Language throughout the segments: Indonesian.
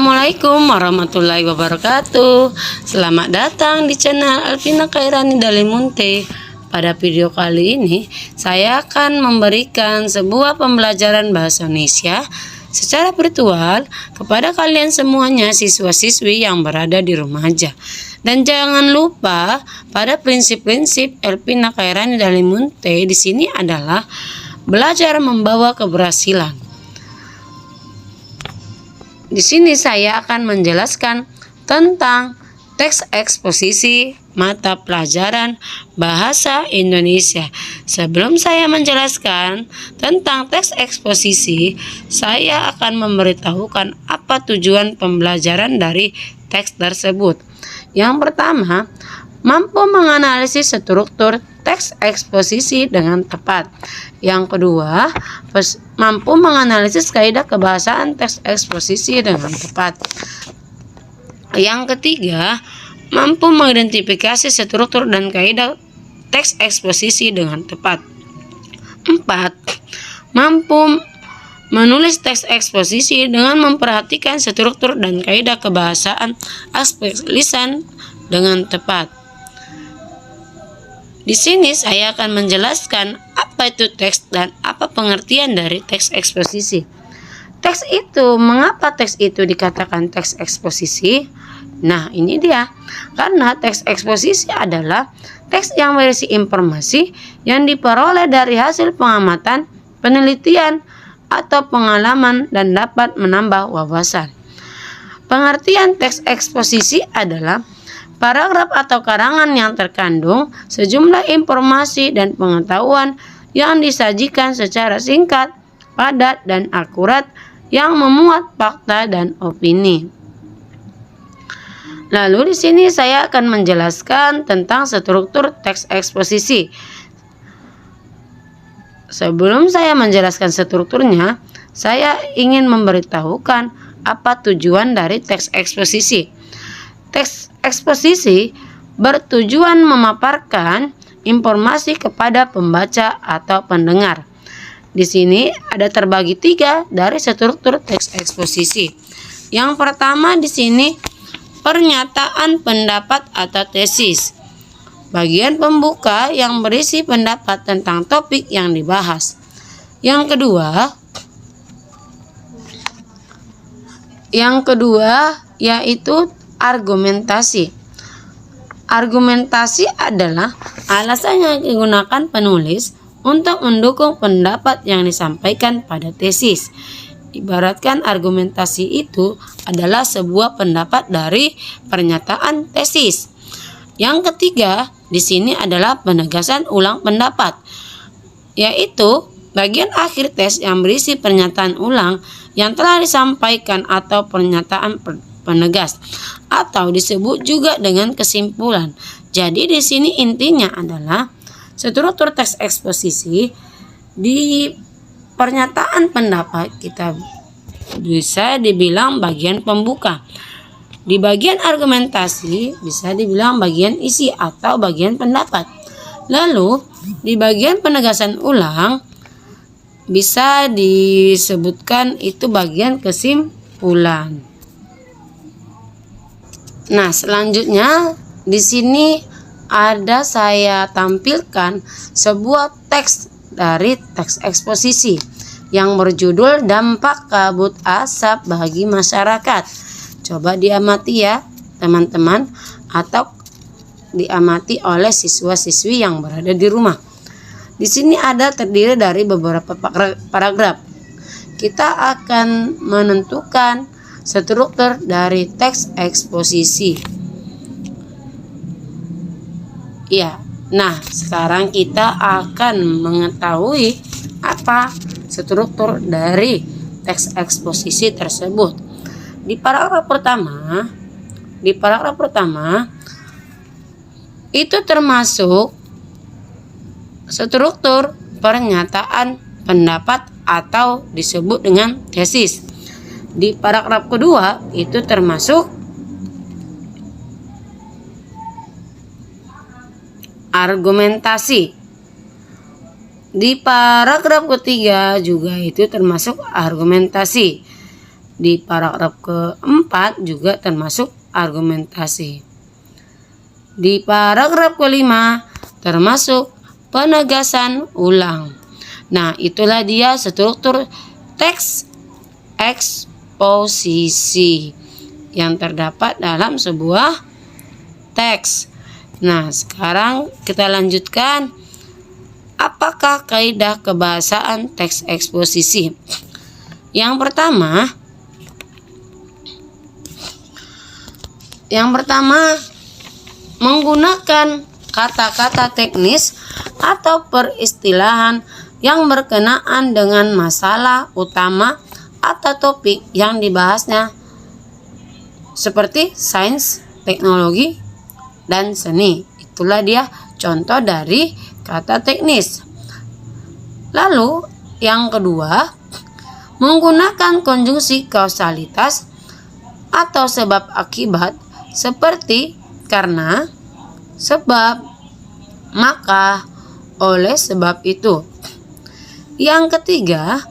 Assalamualaikum warahmatullahi wabarakatuh. Selamat datang di channel Alvina Khairani Dalimunte. Pada video kali ini saya akan memberikan sebuah pembelajaran bahasa Indonesia secara virtual kepada kalian semuanya, siswa-siswi yang berada di rumah aja. Dan jangan lupa pada prinsip-prinsip Alvina Khairani Dalimunte di sini adalah belajar membawa keberhasilan. Di sini saya akan menjelaskan tentang teks eksposisi mata pelajaran bahasa Indonesia. Sebelum saya menjelaskan tentang teks eksposisi, saya akan memberitahukan apa tujuan pembelajaran dari teks tersebut. Yang pertama, mampu menganalisis struktur teks eksposisi dengan tepat. Yang kedua, mampu menganalisis kaidah kebahasaan teks eksposisi dengan tepat. Yang ketiga, mampu mengidentifikasi struktur dan kaidah teks eksposisi dengan tepat. 4. Mampu menulis teks eksposisi dengan memperhatikan struktur dan kaidah kebahasaan aspek lisan dengan tepat. Di sini saya akan menjelaskan apa itu teks dan apa pengertian dari teks eksposisi. Mengapa teks itu dikatakan teks eksposisi? Nah, ini dia. Karena teks eksposisi adalah teks yang berisi informasi yang diperoleh dari hasil pengamatan, penelitian, atau pengalaman dan dapat menambah wawasan. Pengertian teks eksposisi adalah paragraf atau karangan yang terkandung sejumlah informasi dan pengetahuan yang disajikan secara singkat, padat, dan akurat yang memuat fakta dan opini. Lalu di sini saya akan menjelaskan tentang struktur teks eksposisi. Sebelum saya menjelaskan strukturnya, saya ingin memberitahukan apa tujuan dari teks eksposisi. Teks eksposisi bertujuan memaparkan informasi kepada pembaca atau pendengar. Di sini ada terbagi 3 dari struktur teks eksposisi. Yang pertama di sini pernyataan pendapat atau tesis. Bagian pembuka yang berisi pendapat tentang topik yang dibahas. Yang kedua yaitu argumentasi. Argumentasi adalah alasan yang digunakan penulis untuk mendukung pendapat yang disampaikan pada tesis. Ibaratkan argumentasi itu adalah sebuah pendapat dari pernyataan tesis. Yang ketiga di sini adalah penegasan ulang pendapat, yaitu bagian akhir teks yang berisi pernyataan ulang yang telah disampaikan atau pernyataan penegas, atau disebut juga dengan kesimpulan. Jadi di sini intinya adalah struktur teks eksposisi di pernyataan pendapat kita bisa dibilang bagian pembuka. Di bagian argumentasi bisa dibilang bagian isi atau bagian pendapat. Lalu di bagian penegasan ulang bisa disebutkan itu bagian kesimpulan. Nah, selanjutnya di sini ada saya tampilkan sebuah teks dari teks eksposisi yang berjudul dampak kabut asap bagi masyarakat. Coba diamati ya teman-teman, atau diamati oleh siswa-siswi yang berada di rumah. Di sini ada terdiri dari beberapa paragraf. Kita akan menentukan struktur dari teks eksposisi. Ya, nah sekarang kita akan mengetahui apa struktur dari teks eksposisi tersebut. Di paragraf pertama itu termasuk struktur pernyataan pendapat atau disebut dengan tesis. Di paragraf kedua itu termasuk argumentasi. Di paragraf ketiga juga itu termasuk argumentasi. di paragraf keempat juga termasuk argumentasi. Di paragraf kelima termasuk penegasan ulang. Nah, itulah dia struktur teks eksposisi yang terdapat dalam sebuah teks. Nah, sekarang kita lanjutkan. Apakah kaidah kebahasaan teks eksposisi? Yang pertama menggunakan kata-kata teknis atau peristilahan yang berkenaan dengan masalah utama atau topik yang dibahasnya, seperti sains, teknologi, dan seni. Itulah dia contoh dari kata teknis. Lalu yang kedua, menggunakan konjungsi kausalitas atau sebab akibat, seperti karena, sebab, maka, oleh sebab itu. Yang ketiga,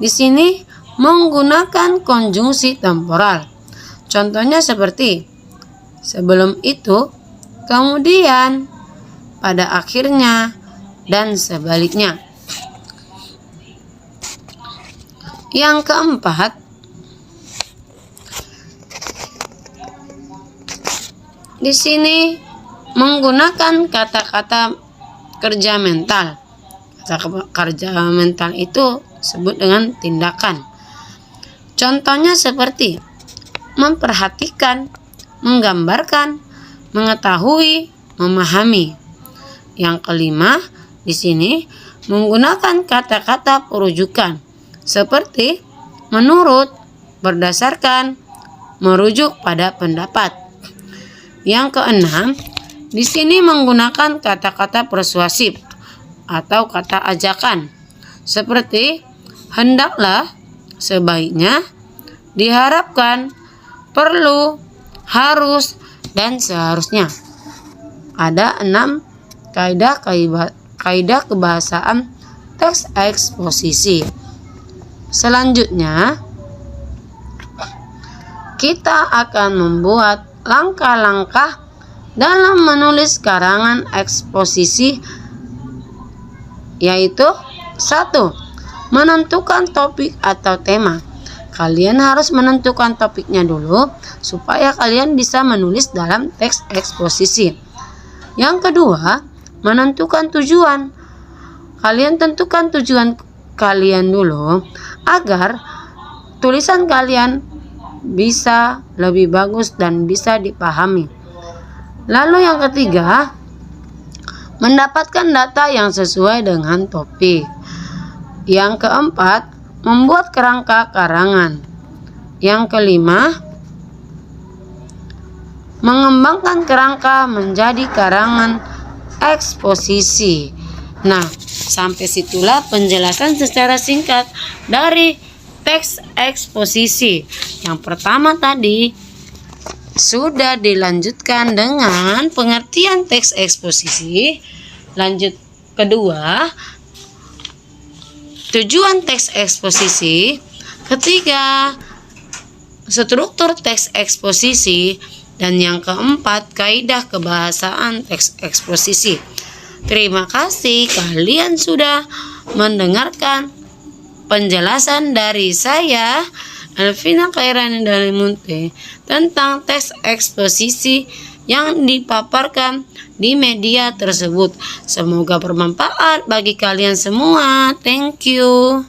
di sini menggunakan konjungsi temporal. Contohnya seperti sebelum itu, kemudian, pada akhirnya, dan sebaliknya. Yang keempat, di sini menggunakan kata-kata kerja mental. Kata kerja mental itu disebut dengan tindakan. Contohnya seperti memperhatikan, menggambarkan, mengetahui, memahami. Yang kelima, di sini menggunakan kata-kata perujukan seperti menurut, berdasarkan, merujuk pada pendapat. Yang keenam, di sini menggunakan kata-kata persuasif atau kata ajakan seperti hendaklah, sebaiknya, diharapkan, perlu, harus, dan seharusnya. Ada 6 kaidah kebahasaan teks eksposisi. Selanjutnya, kita akan membuat langkah-langkah dalam menulis karangan eksposisi, yaitu 1. Menentukan topik atau tema. Kalian harus menentukan topiknya dulu supaya kalian bisa menulis dalam teks eksposisi. Yang kedua, menentukan tujuan. Kalian tentukan tujuan kalian dulu agar tulisan kalian bisa lebih bagus dan bisa dipahami. Lalu yang ketiga, mendapatkan data yang sesuai dengan topik. Yang keempat, membuat kerangka karangan. Yang kelima, mengembangkan kerangka menjadi karangan eksposisi. Nah, sampai situlah penjelasan secara singkat dari teks eksposisi. Yang pertama tadi sudah dilanjutkan dengan pengertian teks eksposisi. Lanjut kedua, tujuan teks eksposisi. Ketiga, struktur teks eksposisi. Dan yang keempat, kaidah kebahasaan teks eksposisi. Terima kasih kalian sudah mendengarkan penjelasan dari saya, Elvina Khairani Dalimunte, tentang teks eksposisi yang dipaparkan di media tersebut. Semoga bermanfaat bagi kalian semua. Thank you.